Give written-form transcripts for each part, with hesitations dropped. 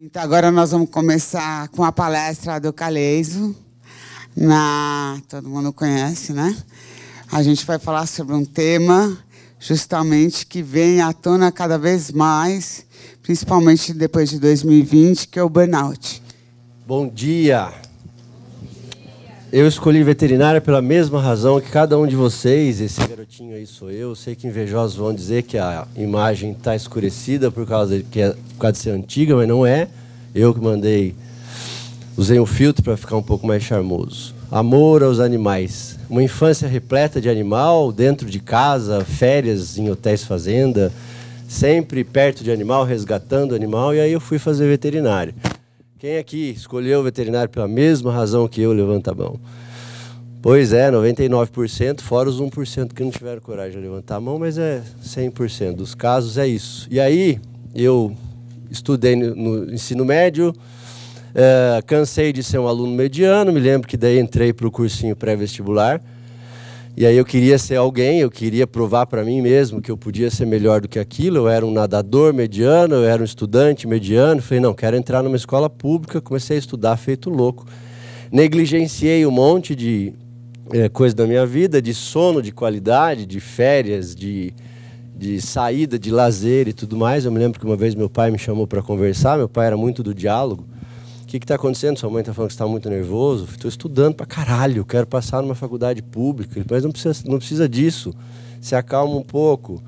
Então, agora nós vamos começar com a palestra do Caleiso. Todo mundo conhece, né? A gente vai falar sobre um tema justamente que vem à tona cada vez mais, principalmente depois de 2020, que é o burnout. Bom dia! Eu escolhi veterinária pela mesma razão que cada um de vocês. Esse garotinho aí sou eu. Sei que invejosos vão dizer que a imagem está escurecida por causa de ser antiga, mas não é. Eu que mandei, usei um filtro para ficar um pouco mais charmoso. Amor aos animais. Uma infância repleta de animal, dentro de casa, férias em hotéis fazenda, sempre perto de animal, resgatando animal, e aí eu fui fazer veterinária. Quem aqui escolheu o veterinário pela mesma razão que eu, levanta a mão. Pois é, 99%, fora os 1% que não tiveram coragem de levantar a mão, mas é 100% dos casos é isso. E aí, eu estudei no ensino médio, cansei de ser um aluno mediano, me lembro que daí entrei para o cursinho pré-vestibular, e aí eu queria ser alguém, eu queria provar para mim mesmo que eu podia ser melhor do que aquilo. Eu era um nadador mediano, eu era um estudante mediano. Falei, não, quero entrar numa escola pública. Comecei a estudar feito louco. Negligenciei um monte de coisa da minha vida, de sono de qualidade, de férias, de saída, de lazer e tudo mais. Eu me lembro que uma vez meu pai me chamou para conversar. Meu pai era muito do diálogo. O que está acontecendo? Sua mãe está falando que você está muito nervoso. Estou estudando para caralho, quero passar numa faculdade pública, mas não precisa disso. Se acalma um pouco.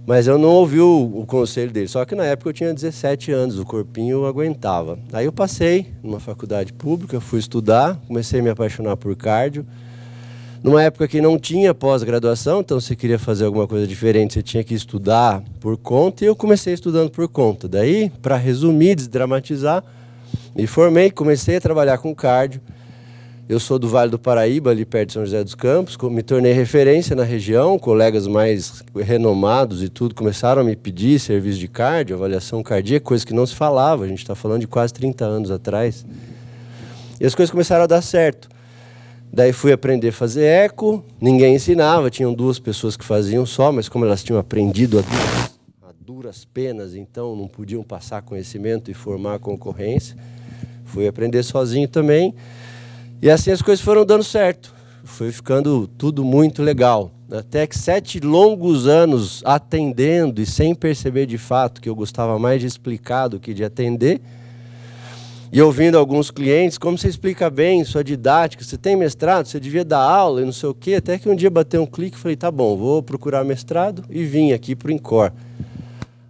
Mas eu não ouvi o conselho dele. Só que na época eu tinha 17 anos, o corpinho aguentava. Aí eu passei numa faculdade pública, fui estudar, comecei a me apaixonar por cardio. Numa época que não tinha pós-graduação, então se queria fazer alguma coisa diferente, você tinha que estudar por conta, e eu comecei estudando por conta. Daí, para resumir, desdramatizar, me formei, comecei a trabalhar com cardio. Eu sou do Vale do Paraíba, ali perto de São José dos Campos. Me tornei referência na região, colegas mais renomados e tudo começaram a me pedir serviço de cardio, avaliação cardíaca, coisa que não se falava. A gente está falando de quase 30 anos atrás. E as coisas começaram a dar certo. Daí fui aprender a fazer eco, ninguém ensinava, tinham 2 pessoas que faziam só, mas como elas tinham aprendido a duras penas, então não podiam passar conhecimento e formar a concorrência. Fui aprender sozinho também. E assim as coisas foram dando certo. Foi ficando tudo muito legal. Até que 7 longos anos atendendo e sem perceber de fato que eu gostava mais de explicar do que de atender. E ouvindo alguns clientes, como você explica bem sua didática, você tem mestrado, você devia dar aula e não sei o quê. Até que um dia bateu um clique e falei, tá bom, vou procurar mestrado, e vim aqui para o INCOR.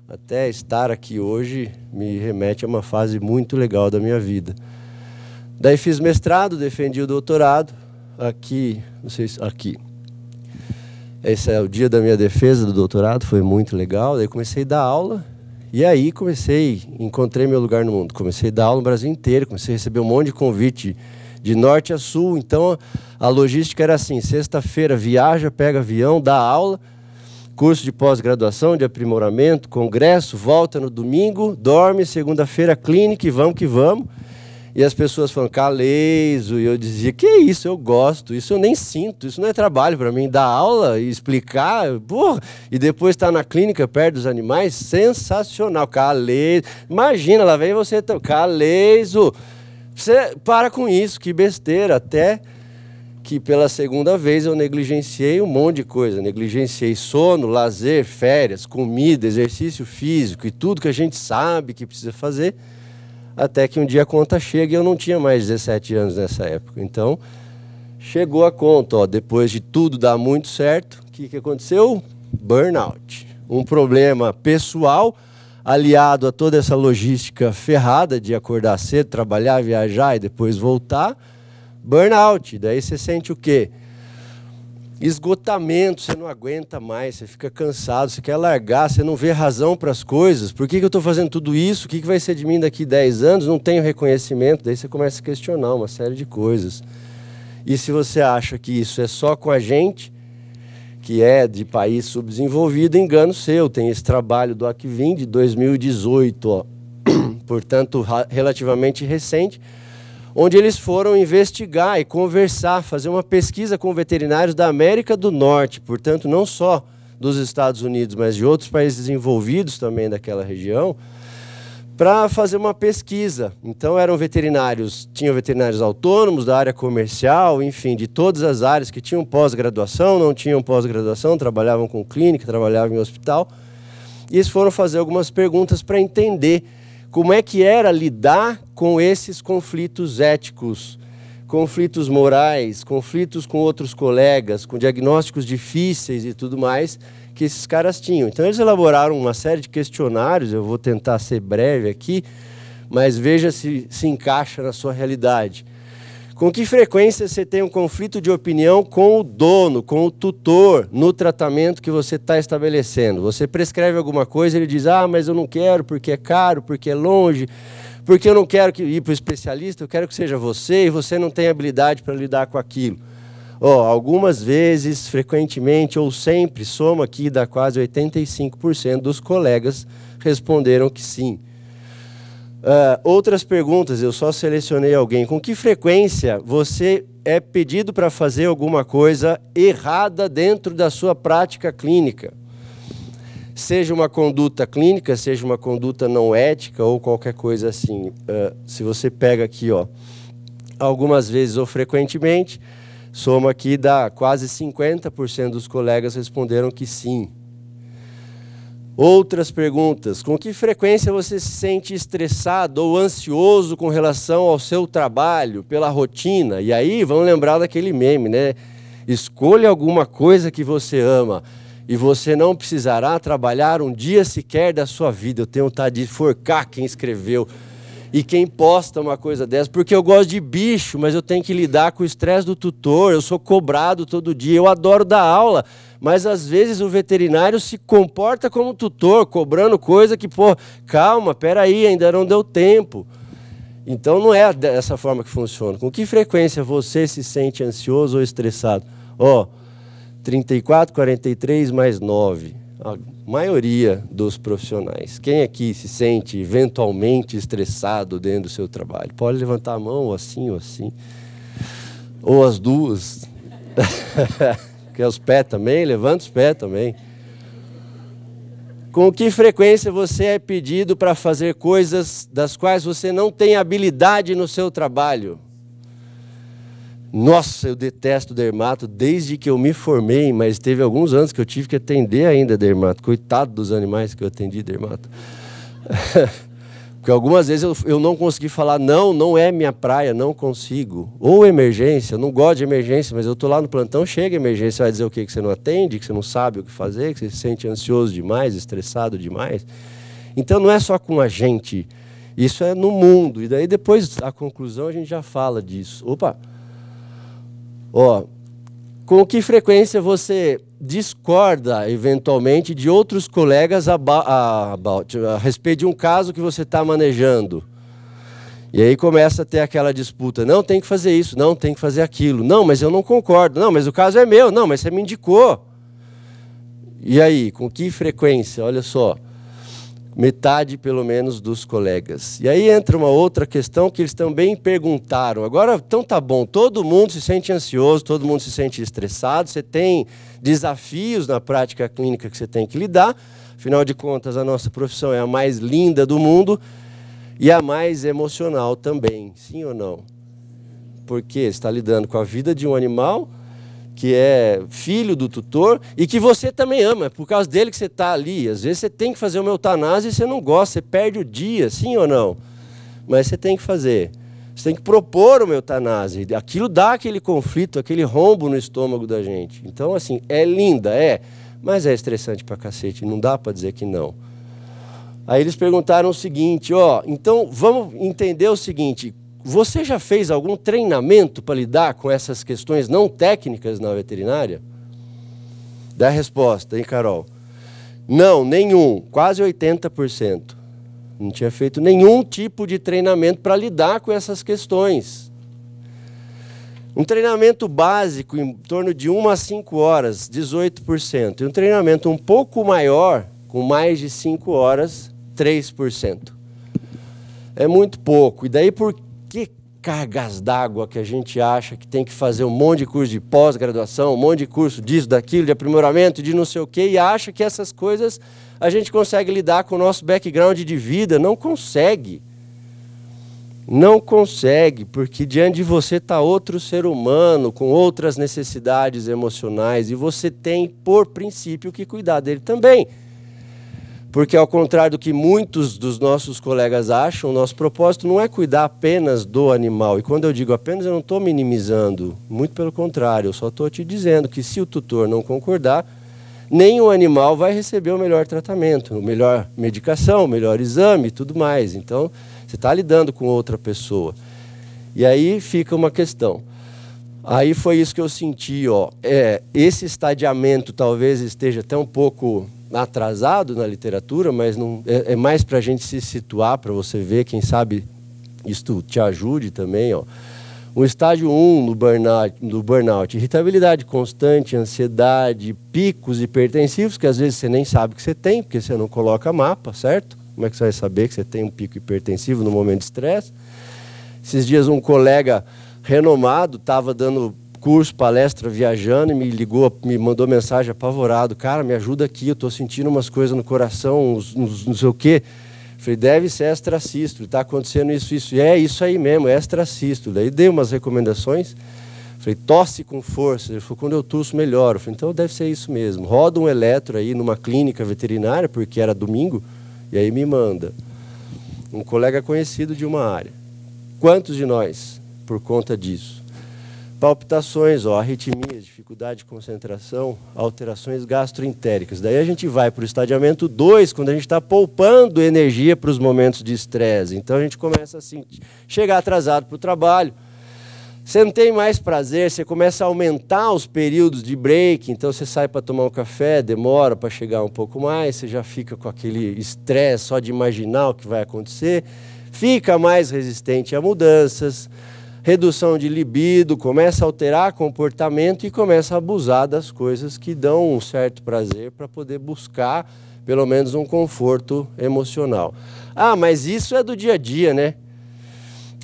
Até estar aqui hoje me remete a uma fase muito legal da minha vida. Daí fiz mestrado, defendi o doutorado. Aqui, não sei se aqui. Esse é o dia da minha defesa do doutorado, foi muito legal. Daí comecei a dar aula. E aí encontrei meu lugar no mundo. Comecei a dar aula no Brasil inteiro, comecei a receber um monte de convite de norte a sul. Então a logística era assim, sexta-feira viaja, pega avião, dá aula, curso de pós-graduação, de aprimoramento, congresso, volta no domingo, dorme, segunda-feira clínica e vamos que vamos. E as pessoas falam, Caleiso, e eu dizia, que isso, eu gosto, isso eu nem sinto, isso não é trabalho para mim, dar aula e explicar, porra, e depois estar na clínica perto dos animais, sensacional, Caleiso, imagina, lá vem você, Caleiso, você para com isso, que besteira, até que pela segunda vez eu negligenciei um monte de coisa, negligenciei sono, lazer, férias, comida, exercício físico e tudo que a gente sabe que precisa fazer, até que um dia a conta chega e eu não tinha mais 17 anos nessa época. Então, chegou a conta, ó, depois de tudo dar muito certo, o que aconteceu? Burnout. Um problema pessoal, aliado a toda essa logística ferrada de acordar cedo, trabalhar, viajar e depois voltar. Burnout. Daí você sente o quê? Esgotamento, você não aguenta mais, você fica cansado, você quer largar, você não vê razão para as coisas. Por que eu estou fazendo tudo isso? O que vai ser de mim daqui 10 anos? Não tenho reconhecimento. Daí você começa a questionar uma série de coisas. E se você acha que isso é só com a gente, que é de país subdesenvolvido, engano seu. Tem esse trabalho do Acvin de 2018, ó. Portanto, relativamente recente, onde eles foram investigar e conversar, fazer uma pesquisa com veterinários da América do Norte, portanto, não só dos Estados Unidos, mas de outros países desenvolvidos também daquela região, para fazer uma pesquisa. Então eram veterinários, tinham veterinários autônomos da área comercial, enfim, de todas as áreas que tinham pós-graduação, não tinham pós-graduação, trabalhavam com clínica, trabalhavam em hospital. E eles foram fazer algumas perguntas para entender como é que era lidar com esses conflitos éticos, conflitos morais, conflitos com outros colegas, com diagnósticos difíceis e tudo mais que esses caras tinham. Então eles elaboraram uma série de questionários, eu vou tentar ser breve aqui, mas veja se encaixa na sua realidade. Com que frequência você tem um conflito de opinião com o dono, com o tutor, no tratamento que você está estabelecendo? Você prescreve alguma coisa, ele diz, ah, mas eu não quero porque é caro, porque é longe, porque eu não quero ir para o especialista, eu quero que seja você, e você não tem habilidade para lidar com aquilo. Algumas vezes, frequentemente ou sempre, soma aqui, dá quase 85% dos colegas responderam que sim. Outras perguntas, eu só selecionei alguém. Com que frequência você é pedido para fazer alguma coisa errada dentro da sua prática clínica? Seja uma conduta clínica, seja uma conduta não ética ou qualquer coisa assim. Se você pega aqui, algumas vezes ou frequentemente, soma aqui, dá quase 50% dos colegas responderam que sim. Outras perguntas. Com que frequência você se sente estressado ou ansioso com relação ao seu trabalho, pela rotina? E aí, vamos lembrar daquele meme, né? Escolha alguma coisa que você ama e você não precisará trabalhar um dia sequer da sua vida. Eu tenho vontade de enforcar quem escreveu e quem posta uma coisa dessa, porque eu gosto de bicho, mas eu tenho que lidar com o estresse do tutor, eu sou cobrado todo dia, eu adoro dar aula, mas às vezes o veterinário se comporta como tutor, cobrando coisa que, calma, peraí, ainda não deu tempo. Então não é dessa forma que funciona. Com que frequência você se sente ansioso ou estressado? 34, 43 mais 9. A maioria dos profissionais. Quem aqui se sente eventualmente estressado dentro do seu trabalho? Pode levantar a mão, ou assim, ou assim. Ou as duas. Quer os pés também? Levanta os pés também. Com que frequência você é pedido para fazer coisas das quais você não tem habilidade no seu trabalho? Nossa, eu detesto dermato desde que eu me formei, mas teve alguns anos que eu tive que atender ainda dermato. Coitado dos animais que eu atendi dermato. Porque algumas vezes eu não consegui falar, não é minha praia, não consigo. Ou emergência, eu não gosto de emergência, mas eu estou lá no plantão, chega emergência, vai dizer o quê? Que você não atende, que você não sabe o que fazer, que você se sente ansioso demais, estressado demais. Então não é só com a gente, isso é no mundo. E daí depois, a conclusão, a gente já fala disso. Com que frequência você discorda, eventualmente, de outros colegas a respeito de um caso que você está manejando? E aí começa a ter aquela disputa. Não, tem que fazer isso, não, tem que fazer aquilo. Não, mas eu não concordo. Não, mas o caso é meu. Não, mas você me indicou. E aí, com que frequência? Olha só. Metade, pelo menos, dos colegas. E aí entra uma outra questão que eles também perguntaram. Agora, então tá bom, todo mundo se sente ansioso, todo mundo se sente estressado, você tem desafios na prática clínica que você tem que lidar. Afinal de contas, a nossa profissão é a mais linda do mundo e a mais emocional também. Sim ou não? Porque você está lidando com a vida de um animal que é filho do tutor e que você também ama, é por causa dele que você está ali. Às vezes você tem que fazer uma eutanásia e você não gosta, você perde o dia, sim ou não? Mas você tem que fazer. Você tem que propor uma eutanásia. Aquilo dá aquele conflito, aquele rombo no estômago da gente. Então, assim, é linda, mas é estressante pra cacete, não dá para dizer que não. Aí eles perguntaram o seguinte, então vamos entender o seguinte, você já fez algum treinamento para lidar com essas questões não técnicas na veterinária? Dá a resposta, hein, Carol? Não, nenhum. Quase 80%. Não tinha feito nenhum tipo de treinamento para lidar com essas questões. Um treinamento básico, em torno de 1 a 5 horas, 18%. E um treinamento um pouco maior, com mais de 5 horas, 3%. É muito pouco. E daí, por que cargas d'água que a gente acha que tem que fazer um monte de curso de pós-graduação, um monte de curso disso, daquilo, de aprimoramento, de não sei o quê, e acha que essas coisas a gente consegue lidar com o nosso background de vida. Não consegue. Não consegue, porque diante de você está outro ser humano, com outras necessidades emocionais, e você tem, por princípio, que cuidar dele também. Porque, ao contrário do que muitos dos nossos colegas acham, o nosso propósito não é cuidar apenas do animal. E quando eu digo apenas, eu não estou minimizando, muito pelo contrário, eu só estou te dizendo que se o tutor não concordar, nem o animal vai receber o melhor tratamento, a melhor medicação, o melhor exame e tudo mais. Então, você está lidando com outra pessoa. E aí fica uma questão. Aí foi isso que eu senti. Esse estadiamento talvez esteja até um pouco atrasado na literatura, mas não, é mais para a gente se situar, para você ver, quem sabe isto te ajude também. O estágio 1 no burnout, irritabilidade constante, ansiedade, picos hipertensivos, que às vezes você nem sabe que você tem, porque você não coloca mapa, certo? Como é que você vai saber que você tem um pico hipertensivo no momento de estresse? Esses dias um colega renomado estava dando curso, palestra, viajando, e me ligou, me mandou mensagem apavorado. Cara, me ajuda aqui, eu estou sentindo umas coisas no coração, não sei o quê. Falei, deve ser extracístole, está acontecendo isso. E é isso aí mesmo, é extracístole. Aí dei umas recomendações. Falei, tosse com força. Ele falou, quando eu tosso, melhoro. Falei, então deve ser isso mesmo. Roda um eletro aí numa clínica veterinária, porque era domingo, e aí me manda. Um colega conhecido de uma área. Quantos de nós, por conta disso? Palpitações, arritmias, dificuldade de concentração, alterações gastroentéricas. Daí a gente vai para o estadiamento 2, quando a gente está poupando energia para os momentos de estresse. Então a gente começa assim, chegar atrasado para o trabalho. Você não tem mais prazer, você começa a aumentar os períodos de break, então você sai para tomar um café, demora para chegar um pouco mais, você já fica com aquele estresse só de imaginar o que vai acontecer, fica mais resistente a mudanças, redução de libido, começa a alterar comportamento e começa a abusar das coisas que dão um certo prazer para poder buscar pelo menos um conforto emocional. Ah, mas isso é do dia a dia, né?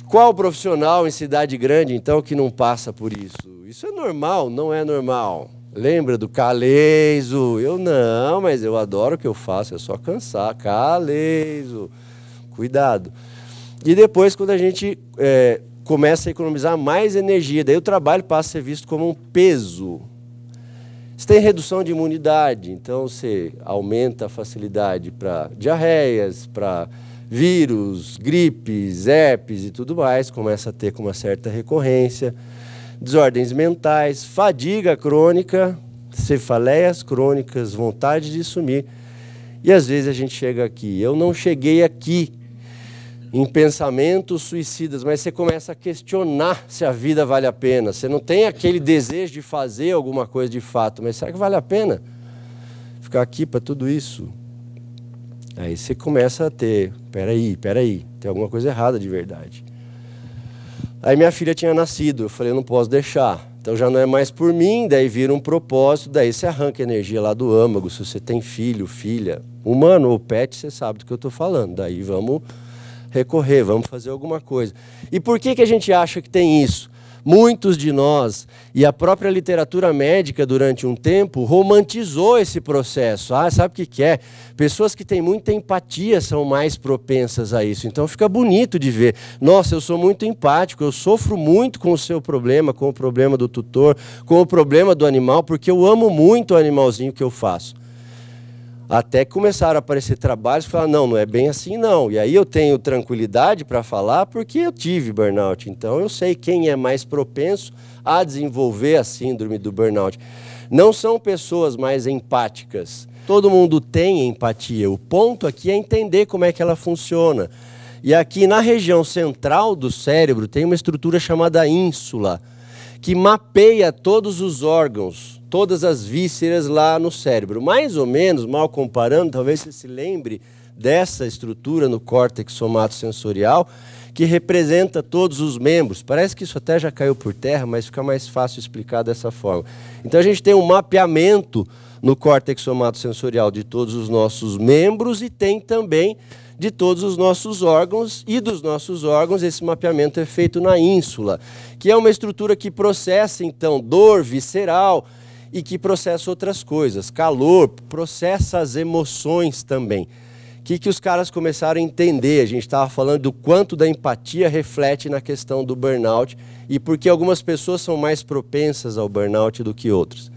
Qual profissional em cidade grande, então, que não passa por isso? Isso é normal, não é normal. Lembra do Caleiso? Eu não, mas eu adoro o que eu faço, é só cansar. Caleiso, cuidado. E depois, quando a gente começa a economizar mais energia, daí o trabalho passa a ser visto como um peso. Você tem redução de imunidade, então você aumenta a facilidade para diarreias, para vírus, gripes, herpes e tudo mais, começa a ter com uma certa recorrência, desordens mentais, fadiga crônica, cefaleias crônicas, vontade de sumir. E às vezes a gente chega aqui, eu não cheguei aqui em pensamentos suicidas, mas você começa a questionar se a vida vale a pena. Você não tem aquele desejo de fazer alguma coisa de fato, mas será que vale a pena ficar aqui para tudo isso? Aí você começa a ter, peraí, tem alguma coisa errada de verdade. Aí minha filha tinha nascido, eu falei, eu não posso deixar. Então já não é mais por mim, daí vira um propósito, daí você arranca energia lá do âmago, se você tem filho, filha, humano ou pet, você sabe do que eu estou falando. Daí vamos recorrer, vamos fazer alguma coisa. E por que a gente acha que tem isso? Muitos de nós, e a própria literatura médica durante um tempo, romantizou esse processo. Ah, sabe o que é? Pessoas que têm muita empatia são mais propensas a isso. Então fica bonito de ver. Nossa, eu sou muito empático, eu sofro muito com o seu problema, com o problema do tutor, com o problema do animal, porque eu amo muito o animalzinho que eu faço. Até que começaram a aparecer trabalhos e falaram, não é bem assim não. E aí eu tenho tranquilidade para falar porque eu tive burnout. Então eu sei quem é mais propenso a desenvolver a síndrome do burnout. Não são pessoas mais empáticas. Todo mundo tem empatia. O ponto aqui é entender como é que ela funciona. E aqui na região central do cérebro tem uma estrutura chamada ínsula, que mapeia todos os órgãos, todas as vísceras lá no cérebro. Mais ou menos, mal comparando, talvez você se lembre dessa estrutura no córtex somatosensorial, que representa todos os membros. Parece que isso até já caiu por terra, mas fica mais fácil explicar dessa forma. Então a gente tem um mapeamento no córtex somatosensorial de todos os nossos membros e tem também de todos os nossos órgãos, e dos nossos órgãos esse mapeamento é feito na ínsula, que é uma estrutura que processa, então, dor visceral e que processa outras coisas, calor, processa as emoções também. O que os caras começaram a entender? A gente estava falando do quanto da empatia reflete na questão do burnout e por que algumas pessoas são mais propensas ao burnout do que outras.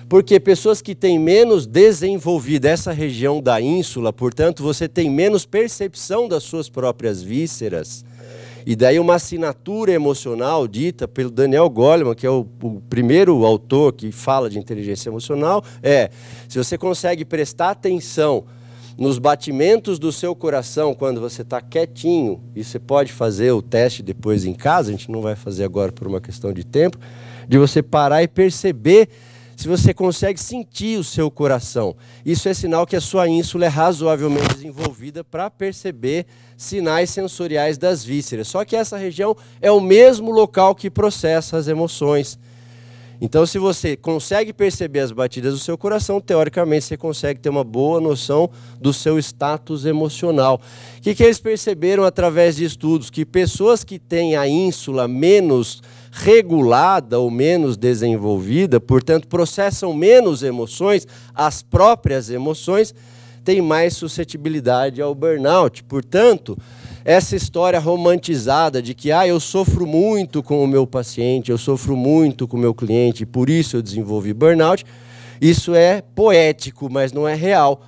Porque pessoas que têm menos desenvolvida essa região da ínsula, portanto, você tem menos percepção das suas próprias vísceras, e daí uma assinatura emocional dita pelo Daniel Goleman, que é o primeiro autor que fala de inteligência emocional, se você consegue prestar atenção nos batimentos do seu coração quando você está quietinho, e você pode fazer o teste depois em casa, a gente não vai fazer agora por uma questão de tempo, de você parar e perceber se você consegue sentir o seu coração. Isso é sinal que a sua ínsula é razoavelmente desenvolvida para perceber sinais sensoriais das vísceras. Só que essa região é o mesmo local que processa as emoções. Então, se você consegue perceber as batidas do seu coração, teoricamente você consegue ter uma boa noção do seu status emocional. O que eles perceberam através de estudos? Que pessoas que têm a ínsula menos regulada ou menos desenvolvida, portanto, processam menos emoções, as próprias emoções, têm mais suscetibilidade ao burnout. Portanto, essa história romantizada de que eu sofro muito com o meu paciente, eu sofro muito com o meu cliente, por isso eu desenvolvi burnout, isso é poético, mas não é real.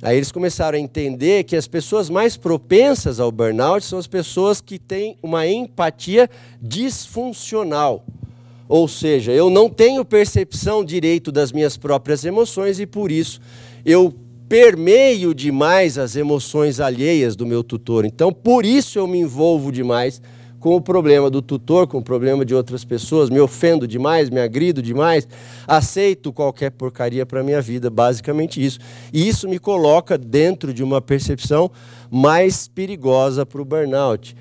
Aí eles começaram a entender que as pessoas mais propensas ao burnout são as pessoas que têm uma empatia disfuncional. Ou seja, eu não tenho percepção direito das minhas próprias emoções e por isso eu permeio demais as emoções alheias do meu tutor. Então, por isso eu me envolvo demais com o problema do tutor, com o problema de outras pessoas, me ofendo demais, me agrido demais, aceito qualquer porcaria para a minha vida, basicamente isso. E isso me coloca dentro de uma percepção mais perigosa para o burnout.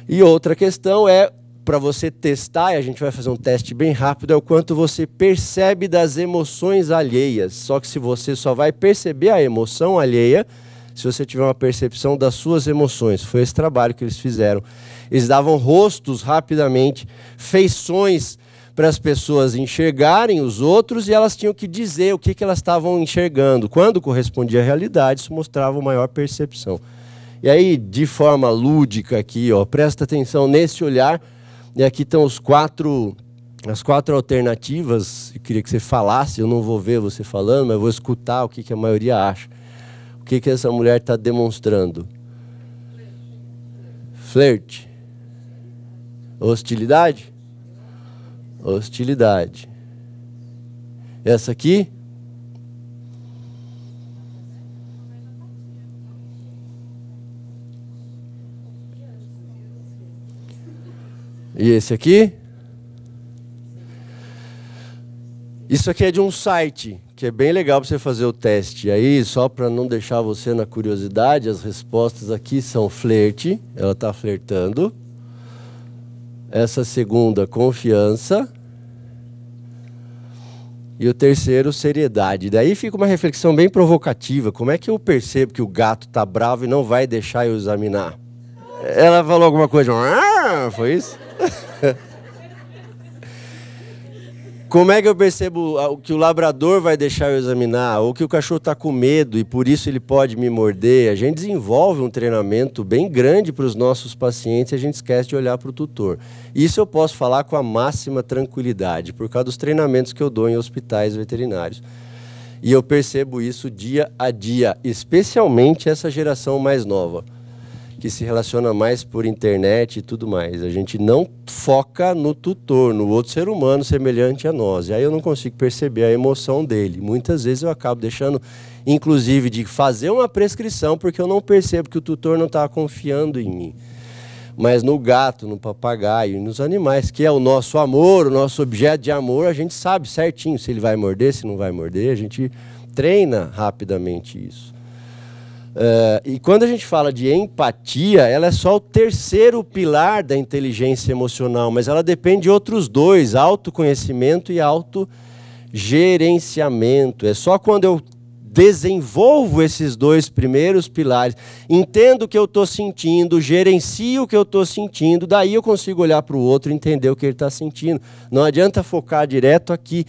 E outra questão é, para você testar, e a gente vai fazer um teste bem rápido, é o quanto você percebe das emoções alheias. Só que se você só vai perceber a emoção alheia, se você tiver uma percepção das suas emoções. Foi esse trabalho que eles fizeram. Eles davam rostos rapidamente, feições para as pessoas enxergarem os outros e elas tinham que dizer o que elas estavam enxergando. Quando correspondia à realidade, isso mostrava uma maior percepção. E aí, de forma lúdica aqui, presta atenção nesse olhar. E aqui estão as quatro alternativas. Eu queria que você falasse, eu não vou ver você falando, mas vou escutar o que a maioria acha. O que essa mulher está demonstrando? Flerte. Hostilidade? Hostilidade. Essa aqui? E esse aqui? Isso aqui é de um site, que é bem legal para você fazer o teste. Aí, só para não deixar você na curiosidade, as respostas aqui são flerte, ela está flertando. Essa segunda, confiança. E o terceiro, seriedade. Daí fica uma reflexão bem provocativa. Como é que eu percebo que o gato está bravo e não vai deixar eu examinar? Ela falou alguma coisa, foi isso? Como é que eu percebo que o labrador vai deixar eu examinar? Ou que o cachorro está com medo e por isso ele pode me morder? A gente desenvolve um treinamento bem grande para os nossos pacientes e a gente esquece de olhar para o tutor. Isso eu posso falar com a máxima tranquilidade, por causa dos treinamentos que eu dou em hospitais veterinários. E eu percebo isso dia a dia, especialmente essa geração mais nova, que se relaciona mais por internet e tudo mais. A gente não foca no tutor, no outro ser humano semelhante a nós. E aí eu não consigo perceber a emoção dele. Muitas vezes eu acabo deixando, inclusive, de fazer uma prescrição, porque eu não percebo que o tutor não está confiando em mim. Mas no gato, no papagaio e nos animais, que é o nosso amor, o nosso objeto de amor, a gente sabe certinho se ele vai morder, se não vai morder. A gente treina rapidamente isso. E quando a gente fala de empatia, ela é só o terceiro pilar da inteligência emocional, mas ela depende de outros dois, autoconhecimento e autogerenciamento. É só quando eu desenvolvo esses dois primeiros pilares, entendo o que eu estou sentindo, gerencio o que eu estou sentindo, daí eu consigo olhar para o outro e entender o que ele está sentindo. Não adianta focar direto aqui.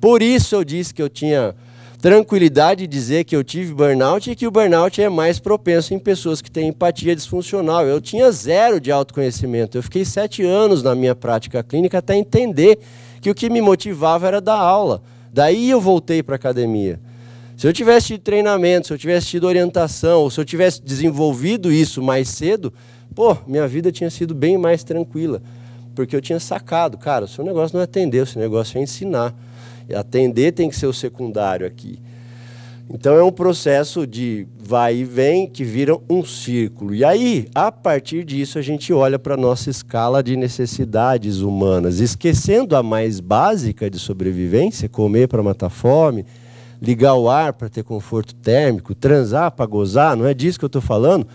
Por isso eu disse que eu tinha tranquilidade de dizer que eu tive burnout e que o burnout é mais propenso em pessoas que têm empatia disfuncional. Eu tinha 0 de autoconhecimento. Eu fiquei 7 anos na minha prática clínica até entender que o que me motivava era dar aula. Daí eu voltei para a academia. Se eu tivesse tido treinamento, se eu tivesse tido orientação, ou se eu tivesse desenvolvido isso mais cedo, pô, minha vida tinha sido bem mais tranquila. Porque eu tinha sacado, cara, o seu negócio não é atender, o seu negócio é ensinar. E atender tem que ser o secundário aqui. Então é um processo de vai e vem que vira um círculo. E aí, a partir disso, a gente olha para a nossa escala de necessidades humanas, esquecendo a mais básica de sobrevivência, comer para matar fome, ligar o ar para ter conforto térmico, transar para gozar, não é disso que eu estou falando?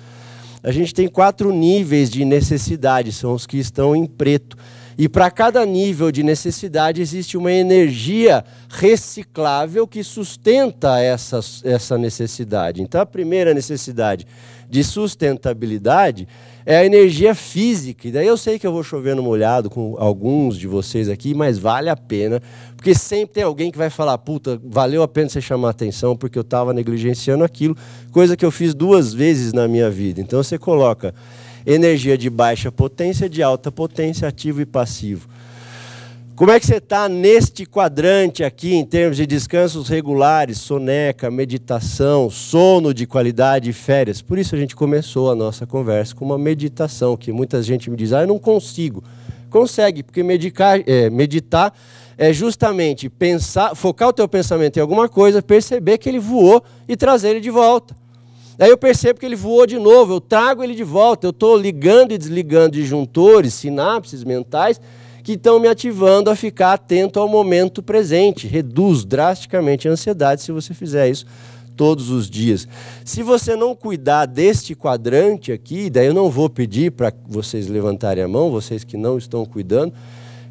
A gente tem 4 níveis de necessidade, são os que estão em preto. E para cada nível de necessidade existe uma energia reciclável que sustenta essa necessidade. Então, a primeira necessidade de sustentabilidade é a energia física. E daí eu sei que eu vou chover no molhado com alguns de vocês aqui, mas vale a pena, porque sempre tem alguém que vai falar, puta, valeu a pena você chamar a atenção porque eu estava negligenciando aquilo, coisa que eu fiz 2 vezes na minha vida. Então, você coloca energia de baixa potência, de alta potência, ativo e passivo. Como é que você está neste quadrante aqui, em termos de descansos regulares, soneca, meditação, sono de qualidade e férias? Por isso a gente começou a nossa conversa com uma meditação, que muita gente me diz, eu não consigo. Consegue, porque meditar é justamente pensar, focar o teu pensamento em alguma coisa, perceber que ele voou e trazer ele de volta. Aí eu percebo que ele voou de novo, eu trago ele de volta, eu estou ligando e desligando disjuntores, sinapses mentais, que estão me ativando a ficar atento ao momento presente. Reduz drasticamente a ansiedade se você fizer isso todos os dias. Se você não cuidar deste quadrante aqui, daí eu não vou pedir para vocês levantarem a mão, vocês que não estão cuidando,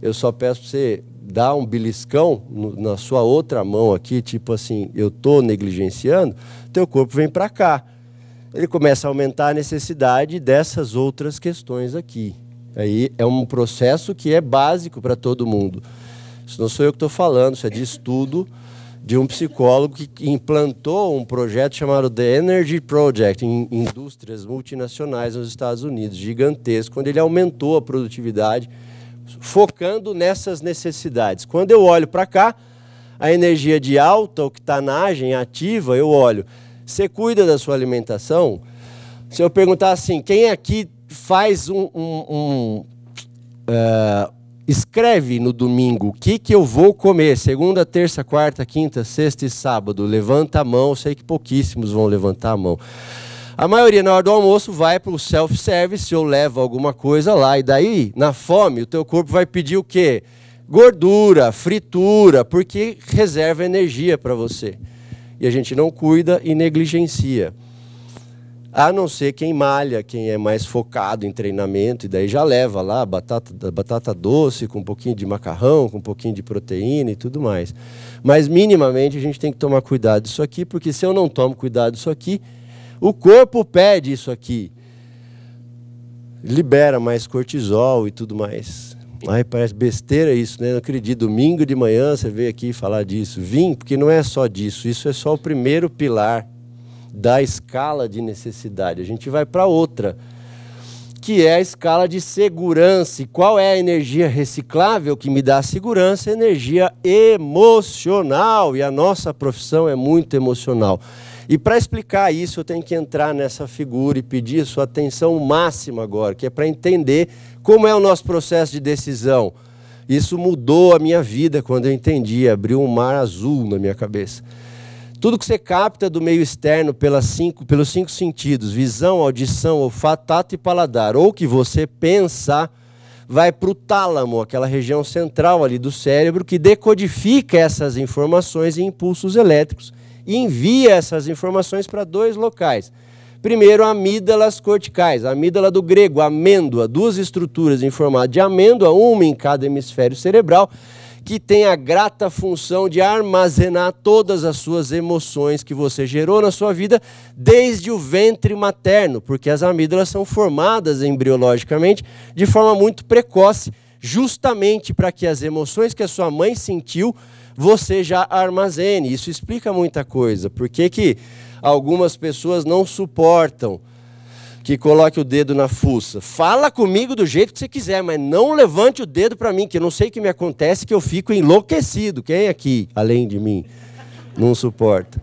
eu só peço para você dar um beliscão na sua outra mão aqui, tipo assim, eu estou negligenciando, teu corpo vem para cá. Ele começa a aumentar a necessidade dessas outras questões aqui. Aí é um processo que é básico para todo mundo. Isso não sou eu que estou falando, isso é de estudo de um psicólogo que implantou um projeto chamado The Energy Project em indústrias multinacionais nos Estados Unidos, gigantesco, onde ele aumentou a produtividade, focando nessas necessidades. Quando eu olho para cá, a energia de alta, o octanagem ativa, eu olho. Você cuida da sua alimentação? Se eu perguntar assim, quem aqui faz escreve no domingo o que eu vou comer, segunda, terça, quarta, quinta, sexta e sábado, levanta a mão, eu sei que pouquíssimos vão levantar a mão. A maioria, na hora do almoço, vai para o self-service, ou leva alguma coisa lá, e daí, na fome, o teu corpo vai pedir o quê? Gordura, fritura, porque reserva energia para você. E a gente não cuida e negligencia. A não ser quem malha, quem é mais focado em treinamento, e daí já leva lá batata doce, com um pouquinho de macarrão, com um pouquinho de proteína e tudo mais. Mas minimamente a gente tem que tomar cuidado disso aqui, porque se eu não tomo cuidado disso aqui, o corpo pede isso aqui. Libera mais cortisol e tudo mais. Ai, parece besteira isso, né? Não acredito. Domingo de manhã você veio aqui falar disso. Vim, porque não é só disso. Isso é só o primeiro pilar da escala de necessidade. A gente vai para outra, que é a escala de segurança. E qual é a energia reciclável que me dá segurança? Energia emocional. E a nossa profissão é muito emocional. E para explicar isso, eu tenho que entrar nessa figura e pedir a sua atenção máxima agora, que é para entender como é o nosso processo de decisão. Isso mudou a minha vida quando eu entendi, abriu um mar azul na minha cabeça. Tudo que você capta do meio externo pelos 5 sentidos, visão, audição, olfato, tato e paladar, ou que você pensa, vai para o tálamo, aquela região central ali do cérebro, que decodifica essas informações em impulsos elétricos e envia essas informações para 2 locais. Primeiro, amígdalas corticais, a amígdala do grego, amêndoa, 2 estruturas em formato de amêndoa, uma em cada hemisfério cerebral, que tem a grata função de armazenar todas as suas emoções que você gerou na sua vida desde o ventre materno, porque as amígdalas são formadas embriologicamente de forma muito precoce, justamente para que as emoções que a sua mãe sentiu, você já armazene. Isso explica muita coisa. Por que que algumas pessoas não suportam que coloque o dedo na fuça? Fala comigo do jeito que você quiser, mas não levante o dedo para mim, que eu não sei o que me acontece, que eu fico enlouquecido. Quem aqui, além de mim, não suporta?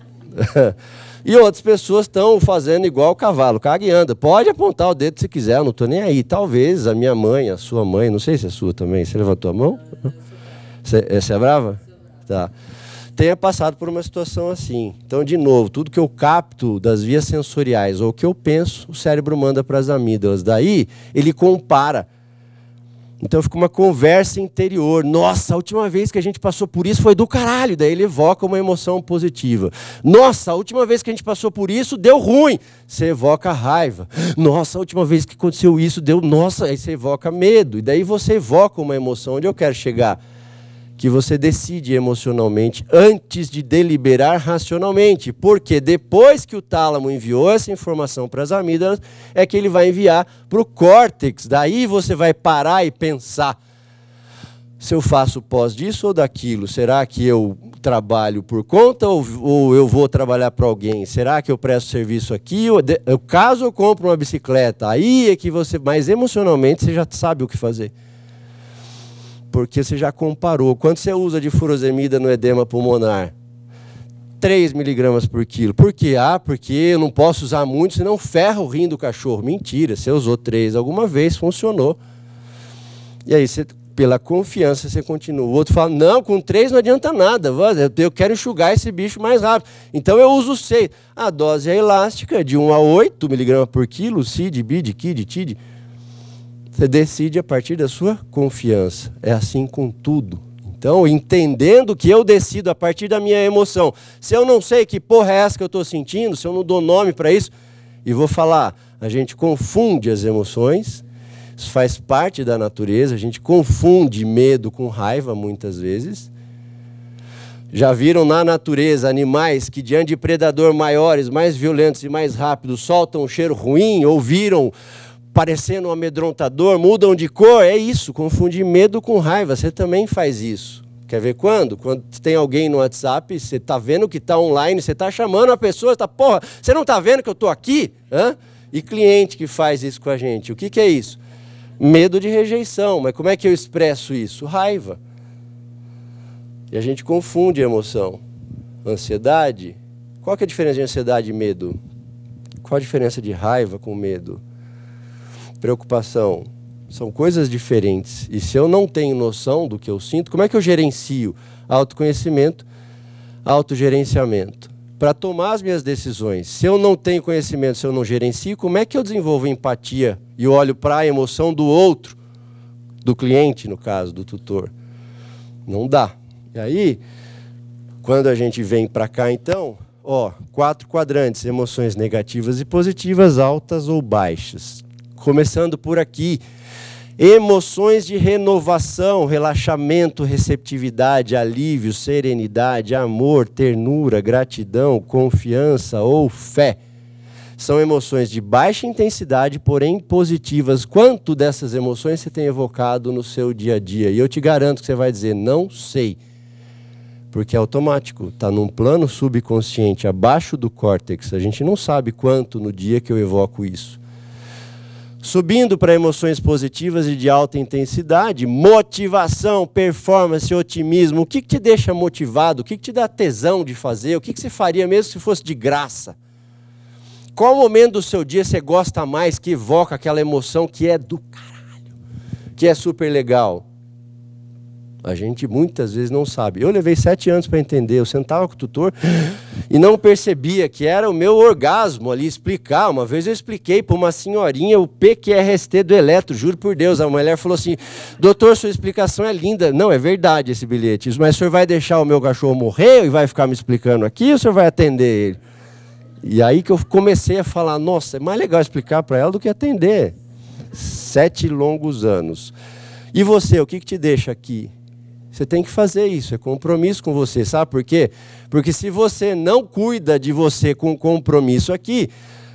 E outras pessoas estão fazendo igual o cavalo, caga e anda. Pode apontar o dedo se quiser, eu não estou nem aí. Talvez a minha mãe, a sua mãe, não sei se é sua também. Você levantou a mão? Você é brava? Tá. Tenha passado por uma situação assim. Então, de novo, tudo que eu capto das vias sensoriais ou que eu penso, o cérebro manda para as amígdalas. Daí, ele compara. Então, fica uma conversa interior. Nossa, a última vez que a gente passou por isso foi do caralho. Daí ele evoca uma emoção positiva. Nossa, a última vez que a gente passou por isso deu ruim. Você evoca raiva. Nossa, a última vez que aconteceu isso deu... Nossa, aí você evoca medo. E daí você evoca uma emoção. Onde eu quero chegar? Que você decide emocionalmente antes de deliberar racionalmente. Porque depois que o tálamo enviou essa informação para as amígdalas, é que ele vai enviar para o córtex. Daí você vai parar e pensar, se eu faço pós disso ou daquilo? Será que eu trabalho por conta ou eu vou trabalhar para alguém? Será que eu presto serviço aqui? Caso eu compro uma bicicleta, aí é que você, mas emocionalmente você já sabe o que fazer. Porque você já comparou. Quanto você usa de furosemida no edema pulmonar? 3 miligramas por quilo. Por quê? Porque eu não posso usar muito, senão ferra o rim do cachorro. Mentira, você usou 3 alguma vez, funcionou. E aí, você, pela confiança, você continua. O outro fala, não, com 3 não adianta nada. Eu quero enxugar esse bicho mais rápido. Então eu uso 6. A dose é elástica, de 1 a 8 miligramas por quilo, CID, BID, KID, TID. Você decide a partir da sua confiança. É assim com tudo. Então, entendendo que eu decido a partir da minha emoção. Se eu não sei que porra é essa que eu estou sentindo, se eu não dou nome para isso, e vou falar, a gente confunde as emoções, isso faz parte da natureza, a gente confunde medo com raiva muitas vezes. Já viram na natureza animais que diante de predador maiores, mais violentos e mais rápidos, soltam um cheiro ruim, ou viram parecendo um amedrontador, mudam de cor? É isso, confundir medo com raiva. Você também faz isso. Quer ver quando? Quando tem alguém no WhatsApp, você está vendo que está online, você está chamando a pessoa, está, porra, você não está vendo que eu estou aqui? Hã? E cliente que faz isso com a gente, o que que é isso? Medo de rejeição. Mas como é que eu expresso isso? Raiva. E a gente confunde a emoção. Ansiedade. Qual que é a diferença de ansiedade e medo? Qual a diferença de raiva com medo? Preocupação. São coisas diferentes. E se eu não tenho noção do que eu sinto, como é que eu gerencio? Autoconhecimento, autogerenciamento. Para tomar as minhas decisões. Se eu não tenho conhecimento, se eu não gerencio, como é que eu desenvolvo empatia e olho para a emoção do outro, do cliente, no caso, do tutor? Não dá. E aí, quando a gente vem para cá, então, 4 quadrantes, emoções negativas e positivas, altas ou baixas. Começando por aqui, emoções de renovação, relaxamento, receptividade, alívio, serenidade, amor, ternura, gratidão, confiança ou fé. São emoções de baixa intensidade, porém positivas. Quanto dessas emoções você tem evocado no seu dia a dia? E eu te garanto que você vai dizer, não sei. Porque é automático, está num plano subconsciente, abaixo do córtex. A gente não sabe quanto no dia que eu evoco isso. Subindo para emoções positivas e de alta intensidade, motivação, performance, otimismo. O que te deixa motivado? O que te dá tesão de fazer? O que você faria mesmo se fosse de graça? Qual momento do seu dia você gosta mais, que evoca aquela emoção que é do caralho, que é super legal? A gente muitas vezes não sabe. Eu levei 7 anos para entender. Eu sentava com o tutor e não percebia que era o meu orgasmo ali explicar. Uma vez eu expliquei para uma senhorinha o PQRST do eletro, juro por Deus. A mulher falou assim, doutor, sua explicação é linda. Não, é verdade esse bilhete. Mas o senhor vai deixar o meu cachorro morrer e vai ficar me explicando aqui ou o senhor vai atender ele? E aí que eu comecei a falar, nossa, é mais legal explicar para ela do que atender. 7 longos anos. E você, o que te deixa aqui? Você tem que fazer isso, é compromisso com você. Sabe por quê? Porque se você não cuida de você com compromisso aqui,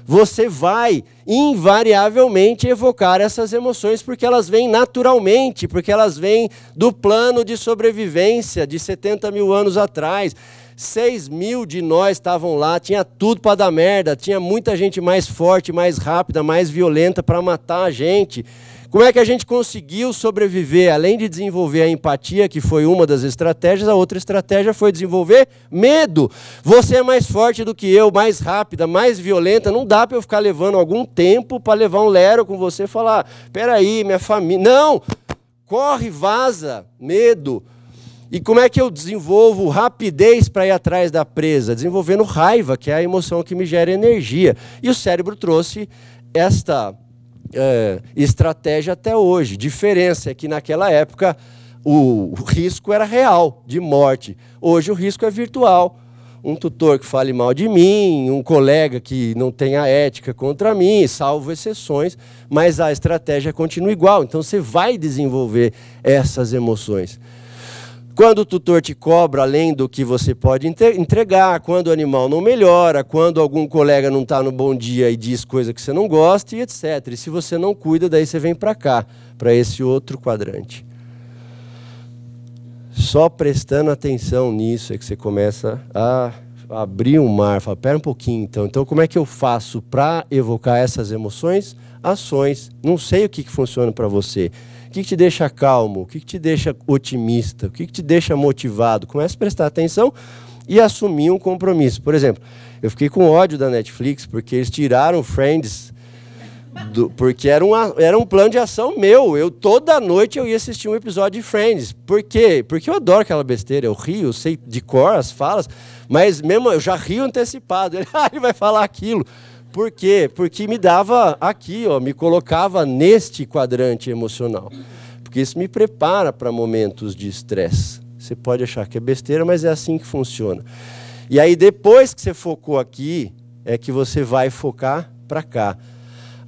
você vai invariavelmente evocar essas emoções, porque elas vêm naturalmente, porque elas vêm do plano de sobrevivência de 70 mil anos atrás. 6 mil de nós estavam lá, tinha tudo para dar merda, tinha muita gente mais forte, mais rápida, mais violenta para matar a gente. Como é que a gente conseguiu sobreviver? Além de desenvolver a empatia, que foi uma das estratégias, a outra estratégia foi desenvolver medo. Você é mais forte do que eu, mais rápida, mais violenta. Não dá para eu ficar levando algum tempo para levar um lero com você e falar, peraí, minha família... Não! Corre, vaza, medo. E como é que eu desenvolvo rapidez para ir atrás da presa? Desenvolvendo raiva, que é a emoção que me gera energia. E o cérebro trouxe esta... estratégia até hoje. Diferença é que naquela época o risco era real, de morte. Hoje o risco é virtual. Um tutor que fale mal de mim, um colega que não tenha ética contra mim, salvo exceções, mas a estratégia continua igual. Então você vai desenvolver essas emoções. Quando o tutor te cobra além do que você pode entregar, quando o animal não melhora, quando algum colega não está no bom dia e diz coisa que você não gosta, e etc. E se você não cuida, daí você vem para cá, para esse outro quadrante. Só prestando atenção nisso é que você começa a abrir um mar. Fala, pera um pouquinho então. Então como é que eu faço para evocar essas emoções? Ações. Não sei o que funciona para você. O que te deixa calmo? O que te deixa otimista? O que te deixa motivado? Comece a prestar atenção e assumir um compromisso. Por exemplo, eu fiquei com ódio da Netflix porque eles tiraram Friends, porque era um plano de ação meu. Toda noite eu ia assistir um episódio de Friends. Por quê? Porque eu adoro aquela besteira. Eu rio, eu sei de cor as falas, mas mesmo eu já rio antecipado. Ele vai falar aquilo. Por quê? Porque me dava aqui, ó, me colocava neste quadrante emocional. Porque isso me prepara para momentos de estresse. Você pode achar que é besteira, mas é assim que funciona. E aí, depois que você focou aqui, é que você vai focar para cá.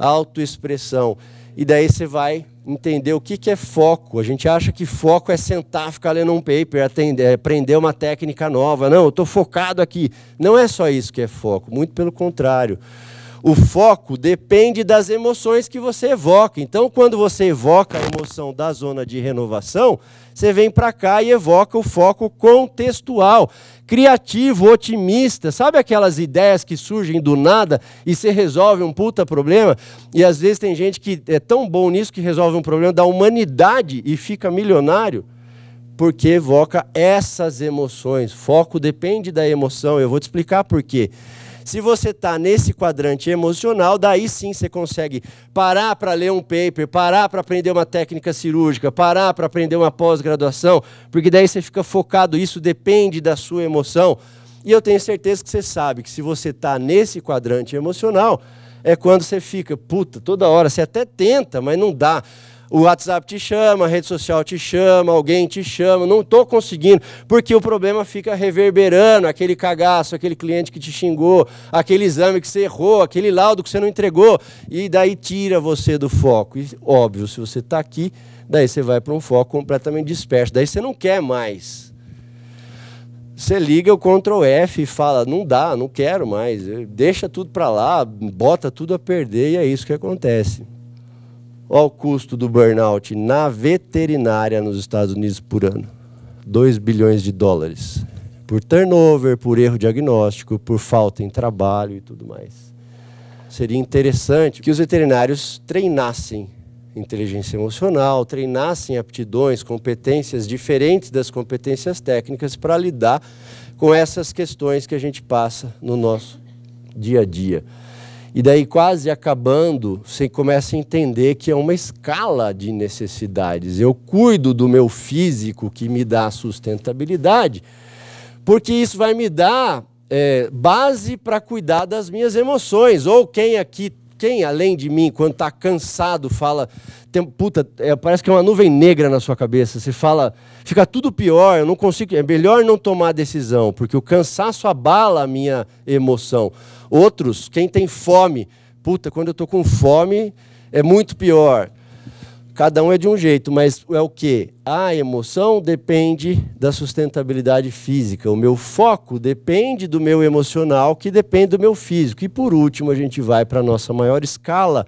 Autoexpressão. E daí você vai entender o que é foco. A gente acha que foco é sentar, ficar lendo um paper, aprender uma técnica nova. Não, eu estou focado aqui. Não é só isso que é foco, muito pelo contrário. O foco depende das emoções que você evoca. Então, quando você evoca a emoção da zona de renovação, você vem para cá e evoca o foco contextual, criativo, otimista. Sabe aquelas ideias que surgem do nada e você resolve um puta problema? E às vezes tem gente que é tão bom nisso que resolve um problema da humanidade e fica milionário, porque evoca essas emoções. Foco depende da emoção. Eu vou te explicar por quê. Se você está nesse quadrante emocional, daí sim você consegue parar para ler um paper, parar para aprender uma técnica cirúrgica, parar para aprender uma pós-graduação, porque daí você fica focado, isso depende da sua emoção. E eu tenho certeza que você sabe que se você está nesse quadrante emocional, é quando você fica, puta, toda hora, você até tenta, mas não dá. O WhatsApp te chama, a rede social te chama, alguém te chama, não estou conseguindo, porque o problema fica reverberando, aquele cagaço, aquele cliente que te xingou, aquele exame que você errou, aquele laudo que você não entregou, e daí tira você do foco. E, óbvio, se você está aqui, daí você vai para um foco completamente disperso, daí você não quer mais. Você liga o Ctrl F e fala, não dá, não quero mais, deixa tudo para lá, bota tudo a perder, e é isso que acontece. Olha o custo do burnout na veterinária nos Estados Unidos por ano. 2 bilhões de dólares. Por turnover, por erro diagnóstico, por falta em trabalho e tudo mais. Seria interessante que os veterinários treinassem inteligência emocional, treinassem aptidões, competências diferentes das competências técnicas para lidar com essas questões que a gente passa no nosso dia a dia. E daí, quase acabando, você começa a entender que é uma escala de necessidades. Eu cuido do meu físico, que me dá sustentabilidade, porque isso vai me dar base para cuidar das minhas emoções. Ou quem além de mim, quando está cansado, fala... parece que é uma nuvem negra na sua cabeça. Você fala, fica tudo pior, eu não consigo... É melhor não tomar decisão, porque o cansaço abala a minha emoção. Outros, quem tem fome, quando eu estou com fome, é muito pior. Cada um é de um jeito, mas é o quê? A emoção depende da sustentabilidade física. O meu foco depende do meu emocional, que depende do meu físico. E por último, a gente vai para a nossa maior escala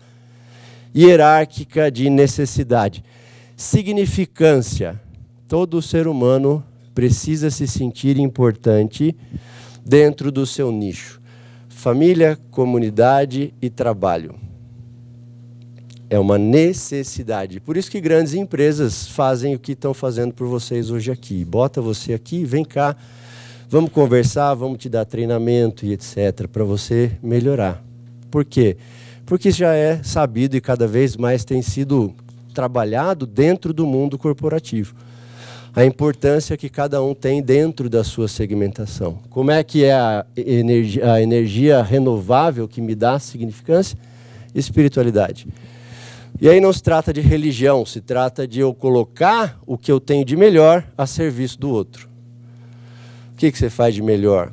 hierárquica de necessidade. Significância. Todo ser humano precisa se sentir importante dentro do seu nicho. Família, comunidade e trabalho. É uma necessidade. Por isso que grandes empresas fazem o que estão fazendo por vocês hoje aqui. Bota você aqui, vem cá, vamos conversar, vamos te dar treinamento e etc. para você melhorar. Por quê? Porque isso já é sabido e cada vez mais tem sido trabalhado dentro do mundo corporativo. A importância que cada um tem dentro da sua segmentação. Como é que é a energia renovável que me dá significância? Espiritualidade. E aí não se trata de religião, se trata de eu colocar o que eu tenho de melhor a serviço do outro. O que você faz de melhor?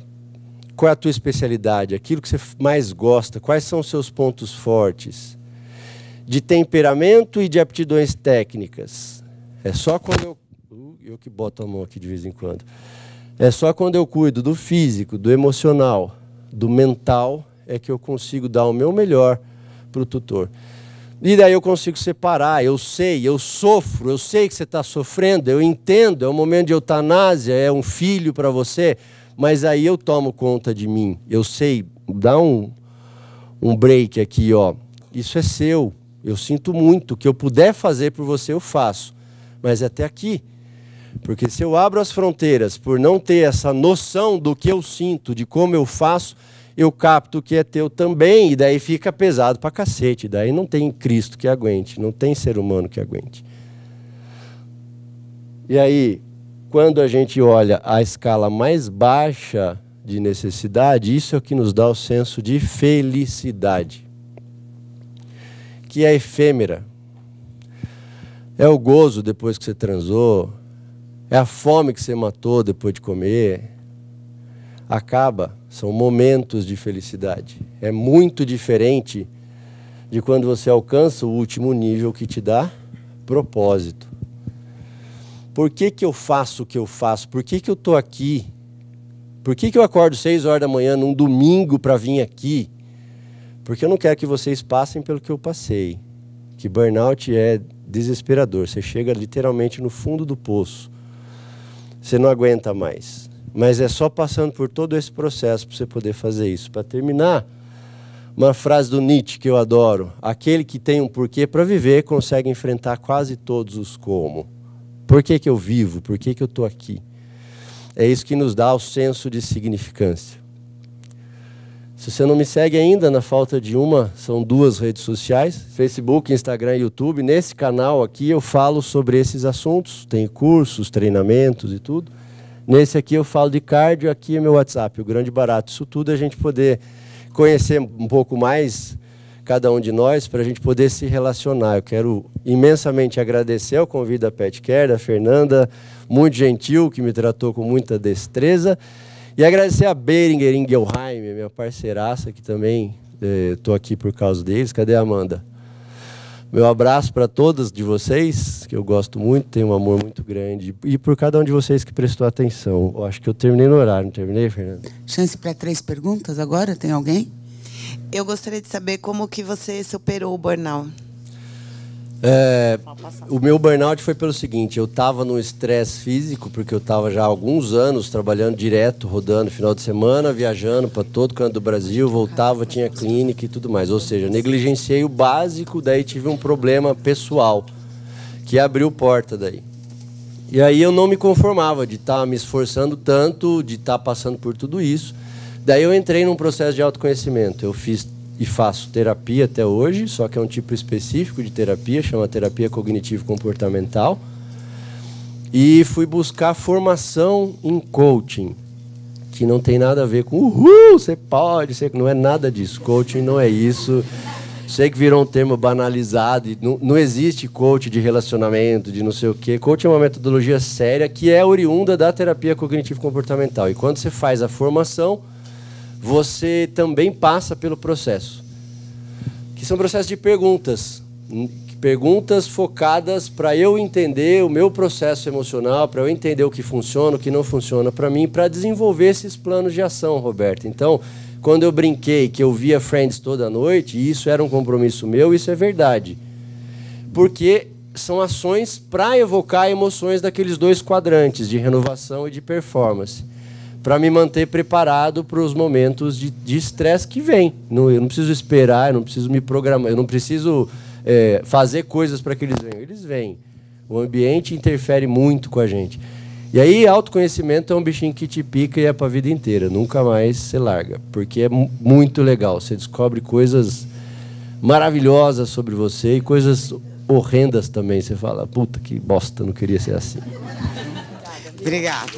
Qual é a tua especialidade? Aquilo que você mais gosta? Quais são os seus pontos fortes? De temperamento e de aptidões técnicas. É só quando eu que boto a mão aqui de vez em quando. É só quando eu cuido do físico, do emocional, do mental, é que eu consigo dar o meu melhor para o tutor. E daí eu consigo separar, eu sei, eu sofro, eu sei que você está sofrendo, eu entendo, é um momento de eutanásia, é um filho para você, mas aí eu tomo conta de mim. Eu sei, dá um break aqui, ó. Isso é seu, eu sinto muito, o que eu puder fazer por você eu faço, mas é até aqui. Porque se eu abro as fronteiras por não ter essa noção do que eu sinto, de como eu faço, eu capto o que é teu também, e daí fica pesado pra cacete. Daí não tem Cristo que aguente, não tem ser humano que aguente. E aí, quando a gente olha a escala mais baixa de necessidade, isso é o que nos dá o senso de felicidade, que é efêmera. É o gozo depois que você transou, é a fome que você matou depois de comer. Acaba, são momentos de felicidade. É muito diferente de quando você alcança o último nível que te dá propósito. Por que que eu faço o que eu faço? Por que que eu estou aqui? Por que que eu acordo 6 horas da manhã num domingo para vir aqui? Porque eu não quero que vocês passem pelo que eu passei. Que burnout é desesperador. Você chega literalmente no fundo do poço. Você não aguenta mais. Mas é só passando por todo esse processo para você poder fazer isso. Para terminar, uma frase do Nietzsche que eu adoro. Aquele que tem um porquê para viver consegue enfrentar quase todos os como. Por que que eu vivo? Por que que eu estou aqui? É isso que nos dá o senso de significância. Se você não me segue ainda, na falta de uma, são 2 redes sociais, Facebook, Instagram e YouTube. Nesse canal aqui eu falo sobre esses assuntos. Tem cursos, treinamentos e tudo. Nesse aqui eu falo de cardio, aqui é meu WhatsApp, o grande barato. Isso tudo é a gente poder conhecer um pouco mais cada um de nós, para a gente poder se relacionar. Eu quero imensamente agradecer o convite da Petcare, da Fernanda, muito gentil, que me tratou com muita destreza. E agradecer a Beringer Ingelheim, minha parceiraça, que também estou aqui por causa deles. Cadê a Amanda? Meu abraço para todas de vocês, que eu gosto muito, tenho um amor muito grande. E por cada um de vocês que prestou atenção. Eu acho que eu terminei no horário, não terminei, Fernanda? Chance para 3 perguntas agora? Tem alguém? Eu gostaria de saber como que você superou o burnout. O meu burnout foi pelo seguinte, eu estava num estresse físico, porque eu estava já há alguns anos trabalhando direto, rodando final de semana, viajando para todo canto do Brasil, voltava, tinha clínica e tudo mais. Ou seja, negligenciei o básico, daí tive um problema pessoal, que abriu porta daí. E aí eu não me conformava de estar me esforçando tanto, de estar passando por tudo isso. Daí eu entrei num processo de autoconhecimento. Eu fiz e faço terapia até hoje, só que é um tipo específico de terapia, chama terapia cognitivo-comportamental. E fui buscar formação em coaching, que não tem nada a ver com você pode, não é nada disso. Coaching não é isso. Sei que virou um termo banalizado, e não existe coach de relacionamento, de não sei o quê. Coaching é uma metodologia séria que é oriunda da terapia cognitivo-comportamental. E quando você faz a formação, você também passa pelo processo, que são processos de perguntas. Perguntas focadas para eu entender o meu processo emocional, para eu entender o que funciona, o que não funciona para mim, para desenvolver esses planos de ação, Roberto. Então, quando eu brinquei que eu via Friends toda noite, e isso era um compromisso meu, isso é verdade. Porque são ações para evocar emoções daqueles dois quadrantes, de renovação e de performance, para me manter preparado para os momentos de estresse que vêm. Eu não preciso esperar, eu não preciso me programar, eu não preciso fazer coisas para que eles venham. Eles vêm. O ambiente interfere muito com a gente. E aí, autoconhecimento é um bichinho que te pica e é para a vida inteira. Nunca mais você larga, porque é muito legal. Você descobre coisas maravilhosas sobre você e coisas horrendas também. Você fala, puta, que bosta, não queria ser assim. Obrigada.